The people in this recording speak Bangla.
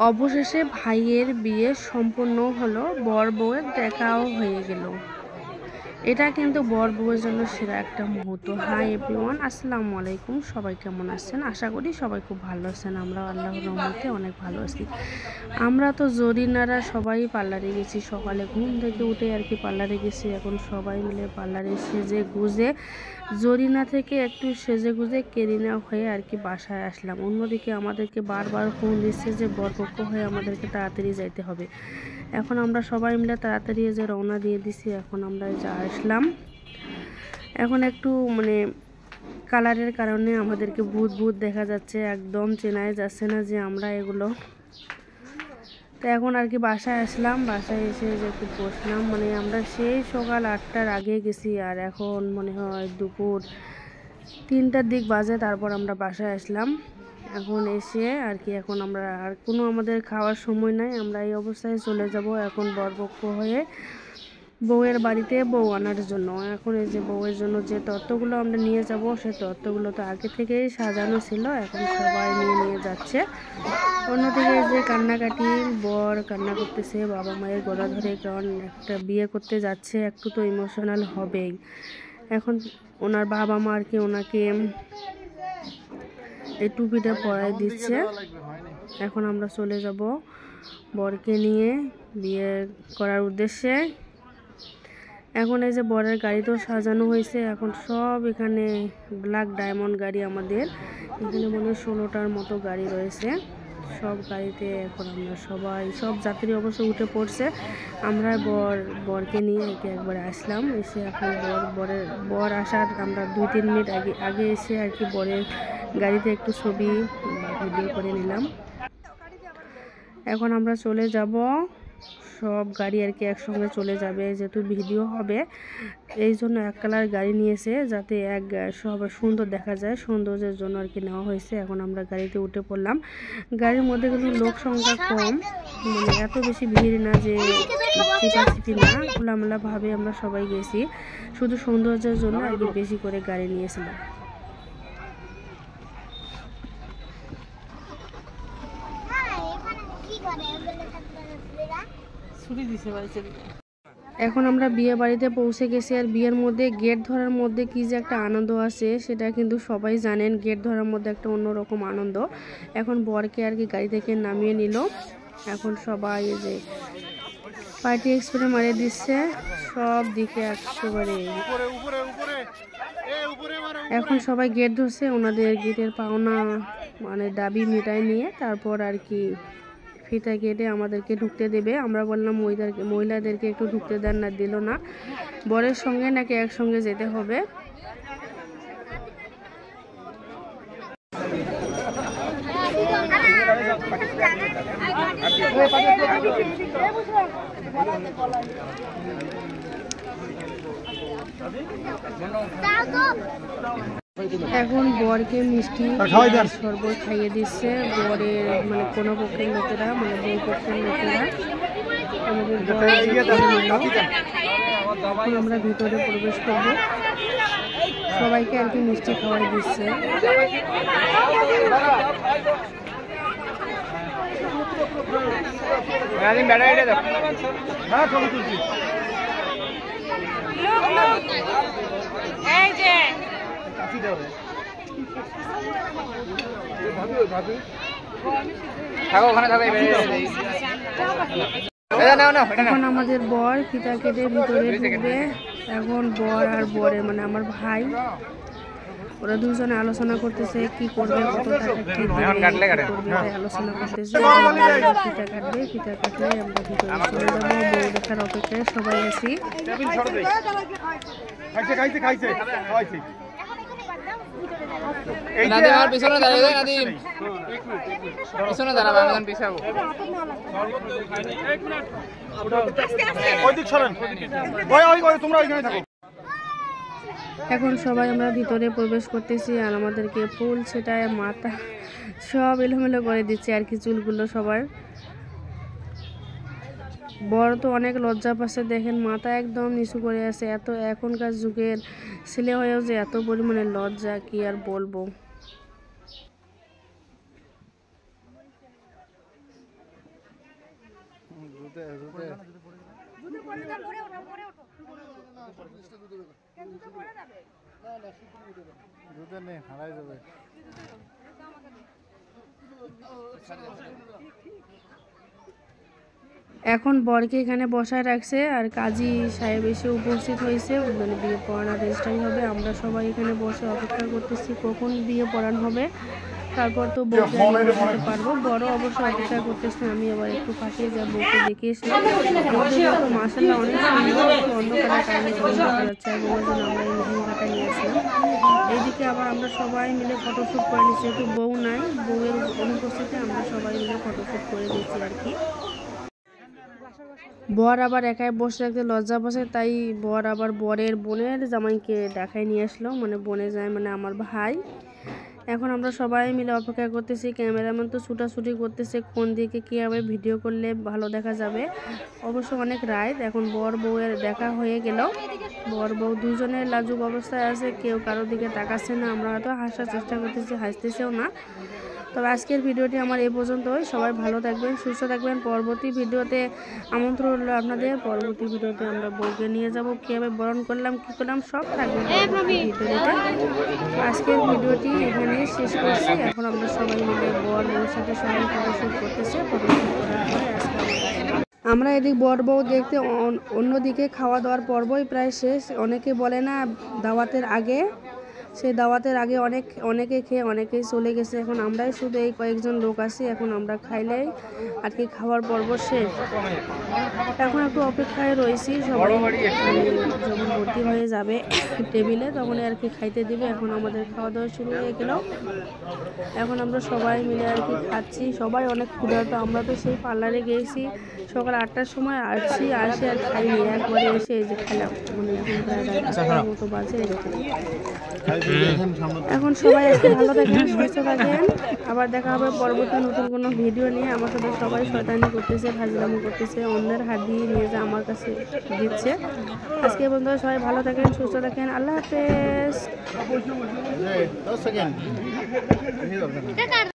অবশেষে ভাইয়ের বিয়ে সম্পূর্ণ হলো, বর বউয়ের দেখাও হয়ে গেল। এটা কিন্তু বর বউয়ের জন্য সেরা একটা মুহূর্ত। হাই এভরিওয়ান, আসসালামু আলাইকুম। সবাই কেমন আছেন? আশা করি সবাই খুব ভালো আছেন। আমরা আল্লাহর রহমতে অনেক ভালো আছি। আমরা তো জরিনারা সবাই পার্লারে গেছি, সকালে ঘুম থেকে উঠে আর কি পার্লারে গেছি। এখন সবাই মিলে পার্লারে সেজে গুজে, জরিনা থেকে একটু সেজে গুজে কেরিনা হয়ে আর কি বাসায় আসলাম। অন্যদিকে আমাদেরকে বারবার ফোন দিচ্ছে যে বরপক্ষ হয়ে আমাদেরকে তাড়াতাড়ি যাইতে হবে। এখন আমরা সবাই মিলে তাড়াতাড়ি যে রওনা দিয়ে দিছি। এখন আমরা যা আসলাম, এখন একটু কালারের কারণে আমাদেরকে ভূত ভূত দেখা যাচ্ছে, একদম চেনাই যাচ্ছে না যে আমরা এগুলো। তো এখন আর কি বাসায় আসলাম, বাসায় এসে যে একটু বসলাম। আমরা সেই সকাল 8টার আগে গেছি, আর এখন মনে হয় দুপুর 3টার দিক বাজে। তারপর আমরা বাসায় আসলাম। এখন এসে আর কি এখন আমরা আর কোনো আমাদের খাওয়ার সময় নাই, আমরা এই অবস্থায় চলে যাব এখন বরপক্ষ হয়ে বউয়ের বাড়িতে বউ আনার জন্য। এখন এই যে বউয়ের জন্য যে তত্ত্বগুলো আমরা নিয়ে যাব, সেই তত্ত্বগুলো তো আগে থেকেই সাজানো ছিল, এখন সবাই নিয়ে যাচ্ছে। অন্যদিকে যে কান্নাকাটি, বর কান্না করতেছে, বাবা মায়ের গলা ধরে, কারণ একটা বিয়ে করতে যাচ্ছে, একটু তো ইমোশনাল হবেই। এখন ওনার বাবা মা আর কি ওনাকে এই টুপিটা পরাই দিচ্ছে। এখন আমরা চলে যাব বরকে নিয়ে বিয়ে করার উদ্দেশ্যে। এখন এই যে বরের গাড়ি তো সাজানো হয়েছে, এখন সব এখানে ব্ল্যাক ডায়মন্ড গাড়ি আমাদের এখানে মনে হয় 16টার মতো গাড়ি রয়েছে। সব গাড়িতে এখন আমরা সব যাত্রী অবশ্য উঠে পড়ছে। আমরা বরকে নিয়ে একবারে আসলাম। এসে এখন বর আসার আমরা 2-3 মিনিট আগে এসে আর কি বরের গাড়িতে একটু ছবি বা ভিডিও করে নিলাম। এখন আমরা চলে যাব, সব গাড়ি আর কি একসঙ্গে চলে যাবে, যেহেতু ভিডিও হবে এই জন্য এক কালার গাড়ি নিয়েছে, যাতে সবাই সুন্দর দেখা যায়, সৌন্দর্যের জন্য আর কি নেওয়া হয়েছে। এখন আমরা গাড়িতে উঠে পড়লাম। গাড়ির মধ্যে কিন্তু লোক সংখ্যা কম, এত বেশি ভিড় না যে চিপাচিপি না, খোলামেলা ভাবে আমরা সবাই গেছি। শুধু সৌন্দর্যের জন্য আর কি বেশি করে গাড়ি নিয়েছিলাম। এখন আমরা বিয়ে বাড়িতে পৌঁছে গেছি, আর বিয়ের মধ্যে গেট ধরার মধ্যে কি যে একটা আনন্দ আছে সেটা কিন্তু সবাই জানেন। গেট ধরার মধ্যে একটা অন্যরকম আনন্দ। এখন বরকে আর কি গাড়ি থেকে নামিয়ে নিল। এখন সবাই যে পার্টি এক্সপ্রে মারিয়ে দিচ্ছে সব দিকে একেবারে। এখন সবাই গেট ধরছে, ওনাদের গেটের পাওনা দাবি মিটাই নিয়ে তারপর আর কি ফিতা কেটে আমাদেরকে ঢুকতে দেবে। আমরা বললাম মহিলাদেরকে একটু ঢুকতে দেন না, দিল না। বরের সঙ্গে নাকি একসঙ্গে যেতে হবে। এখন বরকে মিষ্টি শরবত খাইয়ে দিচ্ছে বরের কোনো পক্ষের লোকেরা, বউ পক্ষের লোকেরা। আমাদের এখন আমরা ভিতরে প্রবেশ করব, সবাইকে আর কি মিষ্টি খাওয়াই দিচ্ছে। এখন আমাদের বর ফিতা কেটে ভিতরে ঢুকবে। এখন বর আর বরের আমার ভাই, ওরা দুজনে আলোচনা করতেছে কি করবে, কত টাকা কি করবে আলোচনা করতেছে। ফিতা কাটবে, ফিতা কাটলে আমরা ভিতরে চলে যাবো। বউ দেখার অপেক্ষায় সবাই আছি। এখন সবাই আমরা ভিতরে প্রবেশ করতেছি, আর আমাদেরকে ফুল ছেটায় মাথা সব এলোমেলো করে দিচ্ছে আর কি চুলগুলো সবার। বড় তো অনেক লজ্জা পাচ্ছে, দেখেন মাথা একদম নিচু করে আছে। এত এখনকার যুগের ছেলে হয়েও যে এত পরিমাণে লজ্জা, কি আর বলবো। এখন বরকে এখানে বসায় রাখছে আর কাজী সাহেব এসে উপস্থিত হয়েছে, মানে বিয়ে পড়ানোর রেজিস্ট্রি হবে। আমরা সবাই এখানে বসে অপেক্ষা করতেছি কখন বিয়ে পড়ানো হবে, তারপর তো বউকে বসাতে পারবো। বড় অবশ্য অপেক্ষা করতেছে, আমি আবার একটু পাঠিয়ে যা বউকে দেখে এসলাম। মাসাল্লাহ অনেক সুন্দর, অন্ধকারের কারণে দেখা যাচ্ছে আর বউয়ের জন্য আমরা এই লেহেঙ্গাটা নিয়ে আসলাম। এইদিকে আবার আমরা সবাই মিলে ফটোশ্যুট করে নিচ্ছি, যেহেতু বউ নাই, বউয়ের অনুপস্থিতিতে আমরা সবাই মিলে ফটোশ্যুট করে দিচ্ছি আর কি। বর আবার একাই বসে রাখতে লজ্জা বসে, তাই বর আবার বরের বোনের জামাইকে দেখায় নিয়ে আসলো, মানে বোনের জামাই মানে আমার ভাই। এখন আমরা সবাই মিলে অপেক্ষা করতেছি, ক্যামেরাম্যান তো ছুটাছুটি করতেছে কোন দিকে কীভাবে ভিডিও করলে ভালো দেখা যাবে। অবশ্য অনেক রাত, এখন বর বউয়ের দেখা হয়ে গেল। বর বউ দুজনের লাজুক অবস্থায় আছে, কেউ কারোর দিকে তাকাচ্ছে না। আমরা হয়তো হাসার চেষ্টা করতেছি, হাসতেছেও না। তবে আজকের ভিডিওটি আমার এই পর্যন্তই। সবাই ভালো থাকবেন, সুস্থ থাকবেন। পরবর্তী ভিডিওতে আমন্ত্রণ রইল আপনাদের। পরবর্তী ভিডিওতে আমরা বউকে নিয়ে যাব, কীভাবে বরণ করলাম কী করলাম সব থাকবে ভিডিওতে। আজকের ভিডিওটি এখানে শেষ করছি। এখন আমরা সবাই মিলে বর বউর সাথে সবাই ফটোশ্যুট করতেছে। ফটোশ্যুট করার পরে আজকে আমরা এদিক বর বউ দেখতে অন্যদিকে খাওয়া দাওয়ার পর্বই প্রায় শেষ। অনেকে বলে না দাওয়াতের আগে, সেই দাওয়াতের আগে অনেকে খেয়ে অনেকেই চলে গেছে। এখন আমরাই শুধু এই কয়েকজন লোক আছি, এখন আমরা খাইলেই আর কি খাওয়ার পর্ব শেষ। এখন একটু অপেক্ষায় রয়েছি, সবাই যখন ভর্তি হয়ে যাবে টেবিলে তখন আর কি খাইতে দিবে। এখন আমাদের খাওয়া দাওয়া শুরু হয়ে গেল, এখন আমরা সবাই মিলে আর কি খাচ্ছি। সবাই অনেক ক্ষুধার্ত, আমরা তো সেই পার্লারে গিয়েছি সকাল 8টার সময় আসি আর খাইনি, একবারে এসে এই যে খেলাম, মানে মতো বাজে এরকম। এখন সবাই একটু ভালো থাকেন, সুস্থ থাকেন। আবার দেখা হবে পরবর্তী নতুন কোনো ভিডিও নিয়ে। আমার সাথে সবাই শয়তানি করতেছে, ফাজলামি করতেছে, অন্যের হাত দিয়ে নিয়ে যা আমার কাছে দিচ্ছে। আজকে বন্ধুরা সবাই ভালো থাকেন, সুস্থ থাকেন, আল্লাহ হাফেজ।